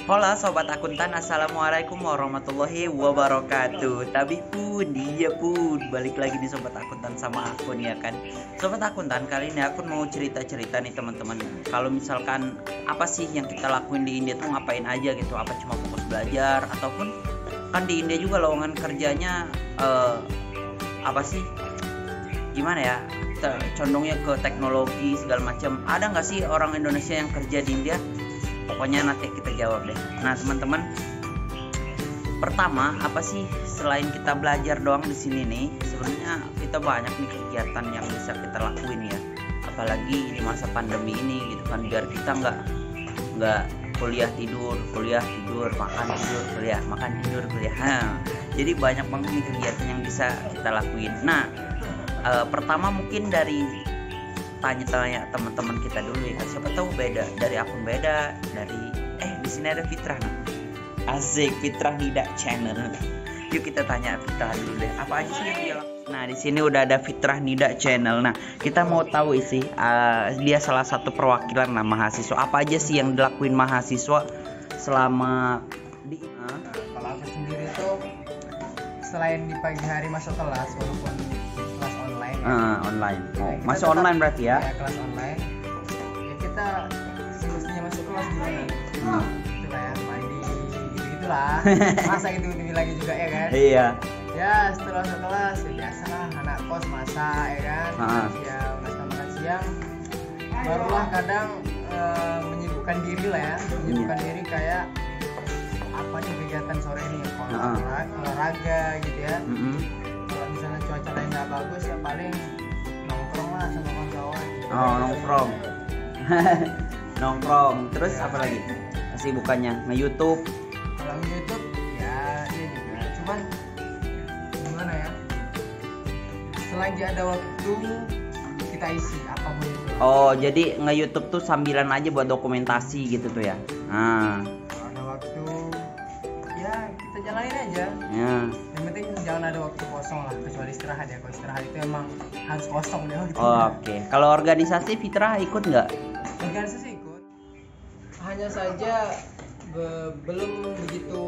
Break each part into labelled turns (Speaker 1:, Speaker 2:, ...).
Speaker 1: Halo sobat akuntan, assalamualaikum warahmatullahi wabarakatuh. Tapi pun dia pun balik lagi nih sobat akuntan sama akun ya kan. Sobat akuntan, kali ini aku mau cerita-cerita nih teman-teman. Kalau misalkan apa sih yang kita lakuin di India tuh ngapain aja gitu? Apa cuma fokus belajar ataupun kan di India juga lowongan kerjanya apa sih? Gimana ya? Condongnya ke teknologi segala macam. Ada nggak sih orang Indonesia yang kerja di India? Pokoknya nanti kita jawab deh. Nah teman-teman, pertama apa sih selain kita belajar doang di sini nih, sebenarnya kita banyak nih kegiatan yang bisa kita lakuin ya. Apalagi di masa pandemi ini gitu kan, biar kita nggak kuliah tidur, makan tidur, kuliah, makan tidur, kuliah. Jadi banyak banget nih kegiatan yang bisa kita lakuin. Nah pertama mungkin dari tanya-tanya teman-teman kita dulu ya kan, siapa tahu beda dari akun beda dari di sini ada Fitrah nih. Asik, Fitrah Nida Channel. Yuk kita tanya Fitrah dulu deh, apa aja sih yang dia lakukan. Nah di sini udah ada Fitrah Nida Channel. Nah kita mau tahu sih dia salah satu perwakilan mahasiswa. Apa aja sih yang dilakuin mahasiswa selama di
Speaker 2: Kalau aku sendiri tuh selain di pagi hari masuk kelas, walaupun kelas online ya.
Speaker 1: Online. Oh,
Speaker 2: Kita
Speaker 1: masuk
Speaker 2: tetap,
Speaker 1: online berarti ya?
Speaker 2: Ya kelas online. Ya kita semestinya masuk kelas gimana? Itulah ya, mandi gitu-gitulah. Masa gitu lagi juga ya kan?
Speaker 1: Iya.
Speaker 2: Ya setelah masuk kelas ya biasalah anak kos masak ya kan. Ya makan siang. Barulah kadang menyibukkan diri lah ya. Menyibukkan diri kayak apa nih kegiatan sore ini? Olahraga gitu ya. Kalau misalnya cuaca lain nggak bagus ya paling nongkrong lah sama kawan-kawan.
Speaker 1: Oh nongkrong. Nongkrong. Terus apa lagi? Kesibukannya nge-YouTube.
Speaker 2: Kalau nge-YouTube ya dia juga. Cuman gimana ya? Selagi ada waktu kita isi apapun itu.
Speaker 1: Oh jadi nge-YouTube tuh sambilan aja buat dokumentasi gitu tuh ya?
Speaker 2: Kalau ada waktu ya kita jalanin aja.
Speaker 1: Ya.
Speaker 2: Yang penting jangan ada waktu kosong lah, kecuali istirahat ya. Kalau istirahat itu emang harus kosong deh.
Speaker 1: Oke. Kalau organisasi Fitrah ikut nggak?
Speaker 2: Organisasi ikut. Hanya saja belum begitu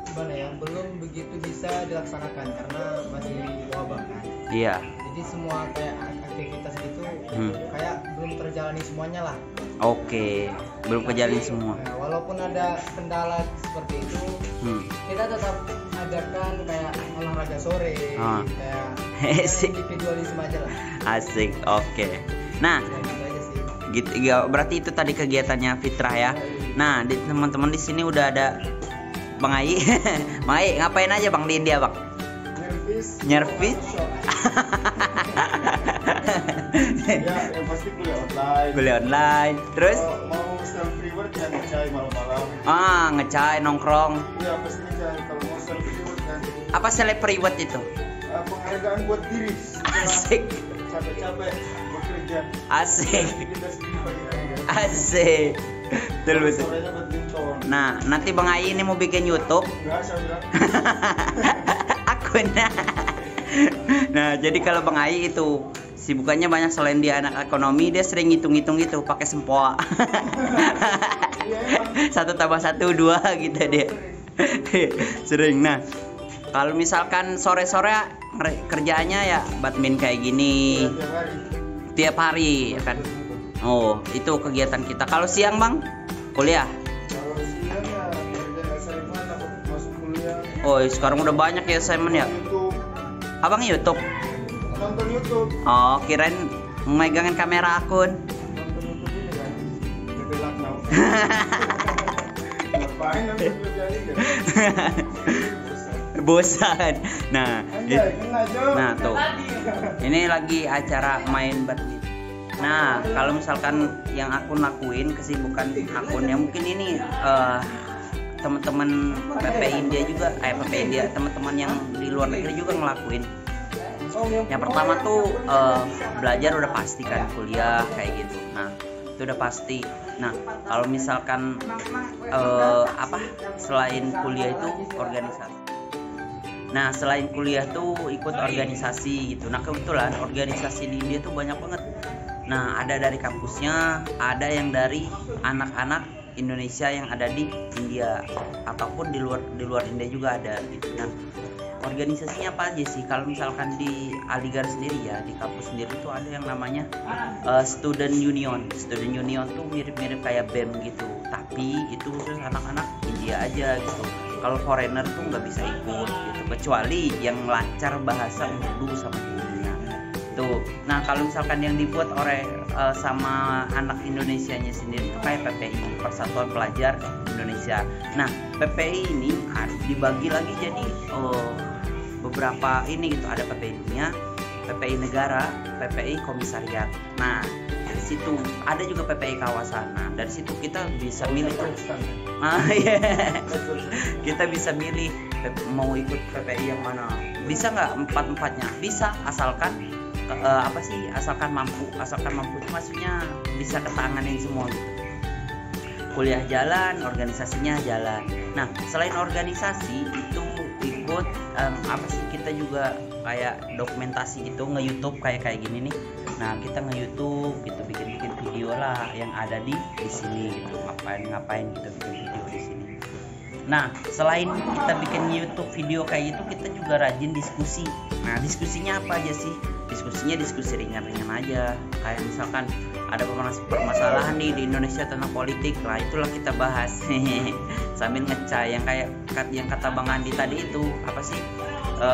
Speaker 2: gimana ya, belum begitu bisa dilaksanakan karena masih wabah kan.
Speaker 1: Iya.
Speaker 2: Jadi semua kayak aktivitas itu kayak belum terjalani semuanya lah.
Speaker 1: Oke. Belum kejalin semua.
Speaker 2: Ya, walaupun ada kendala seperti itu, kita tetap adakan kayak olahraga sore, kayak individualisme aja lah.
Speaker 1: Asik. Oke. Nah.
Speaker 2: Ya, gitu aja sih.
Speaker 1: Gitu ya, berarti itu tadi kegiatannya Fitrah ya. Nah, teman-teman di sini udah ada Bang Ai. Bang Ai, ngapain aja Bang di India, Bang? Nyervis.
Speaker 3: Ya, yang pasti kuliah online.
Speaker 1: Kuliah online. Terus
Speaker 3: mau self reward yang ngecai malam-malam.
Speaker 1: ngecai nongkrong.
Speaker 3: Iya, pasti ngecai. Kalau mau self reward kan
Speaker 1: Apa seleb reward itu?
Speaker 3: penghargaan buat diri.
Speaker 1: Asik.
Speaker 3: Capek-capek bekerja.
Speaker 1: Asik.
Speaker 3: Kita sendiri pagi-pagi.
Speaker 1: Asik. Betul betul.
Speaker 3: Sorenya badminton.
Speaker 1: Nah, nanti Bang Ai ini mau bikin YouTube.
Speaker 3: Biasa udah.
Speaker 1: Akunnya. Nah, jadi kalau Bang Ai itu sibukannya banyak, selain dia anak ekonomi, dia sering ngitung-ngitung gitu pakai sempoa. 1 tambah 1 2 gitu dia. Sering. Nah, kalau misalkan sore-sore kerjaannya ya badminton kayak gini tiap hari ya kan. Oh, itu kegiatan kita. Kalau siang Bang, kuliah.
Speaker 3: Kalau siang ya kerjaan assignment atau masuk kuliah.
Speaker 1: Oh, sekarang udah banyak ya assignment ya.
Speaker 3: YouTube.
Speaker 1: Abang YouTube.
Speaker 3: Nonton YouTube.
Speaker 1: Oh, kirain megangin kamera akun.
Speaker 3: Nonton YouTube ini kan. Jadi Lucknow. Ngapain nonton kerjaan ini?
Speaker 1: Bosan. Nah,
Speaker 3: Nah
Speaker 1: tuh. Ini lagi acara main badminton. Nah, kalau misalkan yang aku lakuin kesibukan akunnya mungkin ini teman-teman PP India juga, PP India, teman-teman yang di luar negeri juga ngelakuin. Yang pertama tuh belajar udah pasti kan, kuliah kayak gitu. Nah, itu udah pasti. Nah, kalau misalkan selain kuliah itu organisasi. Nah, selain kuliah tuh ikut organisasi gitu. Nah, kebetulan organisasi di India tuh banyak banget. Nah, ada dari kampusnya, ada yang dari anak-anak Indonesia yang ada di India ataupun di luar India juga ada gitu. Nah, organisasinya apa aja sih? Kalau misalkan di Aligarh sendiri ya, di kampus sendiri tuh ada yang namanya Student Union. Student Union tuh mirip-mirip kayak BEM gitu, tapi itu khusus anak-anak India aja gitu. Kalau foreigner tuh nggak bisa ikut gitu, kecuali yang lancar bahasa Urdu sama India tuh. Nah, kalau misalkan yang dibuat oleh sama anak Indonesianya sendiri itu kayak PPI, Persatuan Pelajar Indonesia. Nah, PPI ini dibagi lagi jadi beberapa ini gitu, ada PPI-nya, PPI negara, PPI komisariat. Nah, dari situ ada juga PPI kawasan. Nah, dari situ kita bisa milih tuh. Kita bisa milih mau ikut PPI yang mana. Bisa nggak empat-empatnya? Bisa, asalkan asalkan mampu itu maksudnya bisa ketanganin semua gitu. Kuliah jalan, organisasinya jalan. Nah, selain organisasi itu ikut kita juga kayak dokumentasi gitu, nge-YouTube kayak gini nih. Nah, kita nge-YouTube gitu, bikin video lah yang ada di sini gitu. Ngapain kita bikin video di sini. Nah, selain kita bikin YouTube video kayak gitu, kita juga rajin diskusi. Nah, diskusinya apa aja sih? Diskusinya diskusi ringan-ringan aja. Kayak misalkan ada permasalahan nih di Indonesia tentang politik, lah itulah kita bahas sambil ngecai yang kata Bang Andi tadi itu apa sih,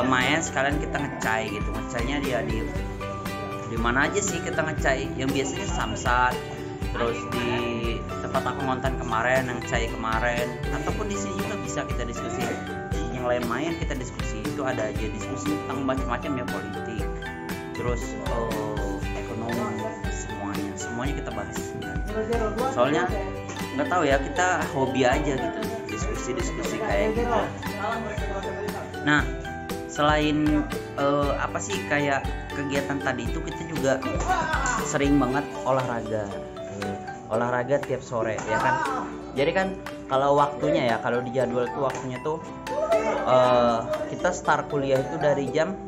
Speaker 1: main sekalian kita ngecai gitu. Ngecainya dia di mana aja sih kita ngecai? Yang biasanya Samsat, terus di tempat aku ngonten kemarin, yang ngecai kemarin, ataupun di sini juga bisa kita diskusi. Yang lain main kita diskusi, itu ada aja diskusi tentang macam-macam ya, politik, terus ekonomi, semuanya kita bahas. Soalnya nggak tahu ya, kita hobi aja gitu, diskusi kayak gitu. Nah, selain kayak kegiatan tadi itu, kita juga sering banget olahraga tiap sore ya kan. Jadi kan kalau waktunya ya, kalau di jadwal tuh waktunya tuh kita start kuliah itu dari jam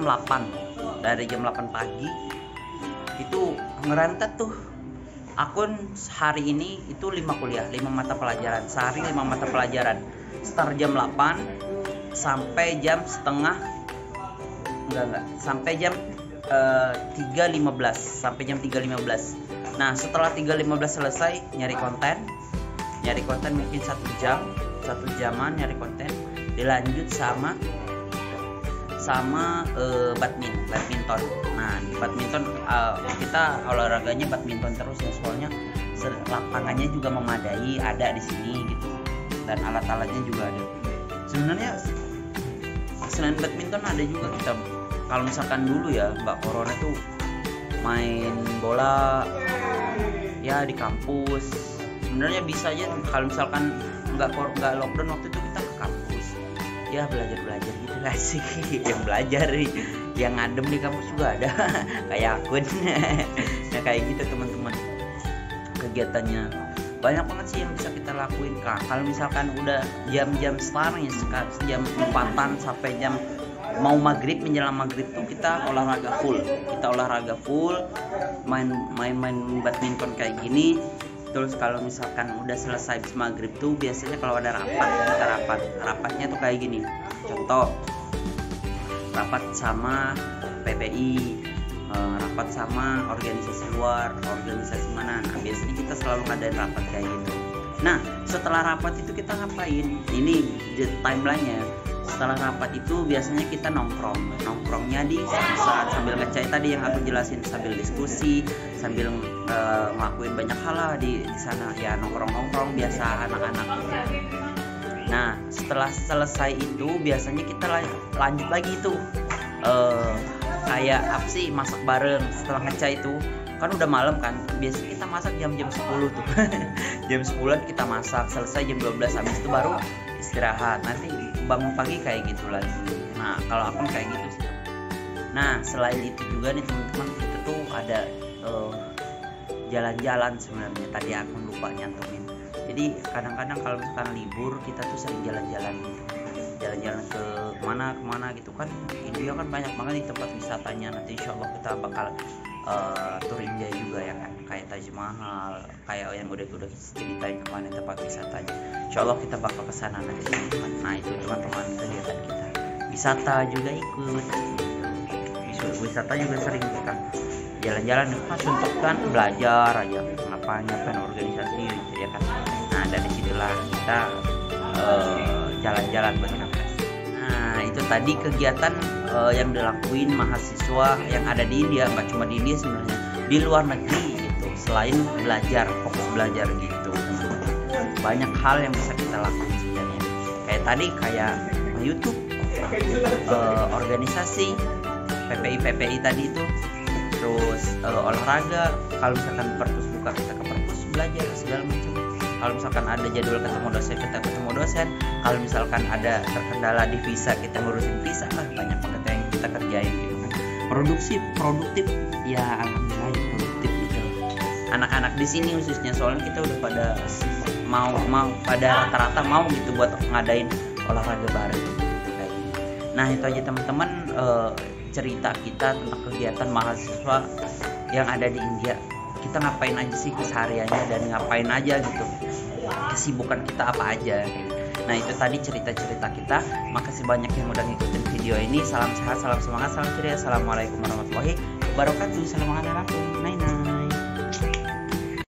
Speaker 1: 8 pagi itu ngerantet tuh. Akun hari ini itu 5 mata pelajaran, sehari 5 mata pelajaran. Start jam 8 sampai jam sampai jam 3.15 sampai jam 3.15. Nah, setelah 3.15 selesai nyari konten mungkin 1 jaman nyari konten, dilanjut sama badminton. Nah, di badminton kita olahraganya badminton terus ya, soalnya lapangannya juga memadai, ada di sini gitu, dan alat-alatnya juga ada. Sebenarnya selain badminton ada juga kita, kalau misalkan dulu ya Mbak Corona tuh main bola ya di kampus. Sebenarnya bisa aja kalau misalkan nggak lockdown waktu itu, kita ke kampus ya belajar gitu lah sih. Yang belajar yang ngadem di kampus juga ada kayak akun ya kayak gitu teman-teman. Kegiatannya banyak banget sih yang bisa kita lakuin. Kalau misalkan udah jam-jam sekarang ya, jam 4-an sampai jam mau maghrib, menjelang maghrib tuh kita olahraga full, main badminton kayak gini. Terus kalau misalkan udah selesai bis maghrib tuh biasanya kalau ada rapatnya tuh kayak gini. Contoh, rapat sama PPI, rapat sama organisasi luar, organisasi mana. Nah, biasanya kita selalu ngadain rapat kayak gitu. Nah, setelah rapat itu kita ngapain? Ini timelinenya. Setelah rapat itu biasanya kita nongkrongnya di Samsat sambil ngecai tadi yang aku jelasin, sambil diskusi, sambil ngelakuin banyak hal lah di sana ya, nongkrong biasa anak-anak. Nah, setelah selesai itu biasanya kita lanjut lagi tuh kayak apa sih, masak bareng. Setelah ngecai itu kan udah malam kan, biasanya kita masak jam 10 tuh jam 10-an kita masak, selesai jam 12, habis itu baru istirahat, nanti bangun pagi kayak gitu lagi. Nah, kalau aku kayak gitu sih. Nah, selain itu juga nih teman-teman, kita tuh ada jalan-jalan sebenarnya. Tadi aku lupa nyantumin. Jadi kadang-kadang kalau misalkan libur kita tuh sering jalan-jalan ke kemana gitu kan. India kan banyak banget di tempat wisatanya. Nanti insya Allah kita bakal tur India juga ya kan, kayak Taj Mahal, kayak yang udah ceritain kemarin tempat wisatanya. Insya Allah kita bakal kesana nanti teman-teman. Nah itu teman-teman kegiatan kita. Wisata juga ikut, wisata juga sering kita jalan-jalan untuk kan belajar aja ngapain organisasi gitu ya kan. Nah dari situlah kita jalan-jalan berinteraksi. Nah itu tadi kegiatan yang dilakuin mahasiswa yang ada di India, nggak cuma di India sebenarnya, di luar negeri gitu. Selain belajar, fokus belajar gitu, banyak hal yang bisa kita lakukan sebenarnya. Kayak tadi kayak YouTube, organisasi, PPI tadi itu, terus olahraga. Kalau misalkan perpus buka, kita ke perpus belajar segala macam. Kalau misalkan ada jadwal ketemu dosen, kita ketemu dosen. Kalau misalkan ada terkendala di visa, kita ngurusin visa lah. Banyak banget yang kita kerjain gitu kan. Produktif ya, alhamdulillah ya, produktif gitu. Anak-anak di sini khususnya, soalnya kita udah pada mau pada rata-rata mau gitu buat ngadain olahraga bareng gitu. Nah itu aja teman-teman, cerita kita tentang kegiatan mahasiswa yang ada di India. Kita ngapain aja sih kesehariannya dan ngapain aja gitu, kesibukan kita apa aja gitu. Nah itu tadi cerita-cerita kita. Makasih banyak yang udah ngikutin video ini. Salam sehat, salam semangat, salam ceria. Assalamualaikum warahmatullahi wabarakatuh. Assalamualaikum.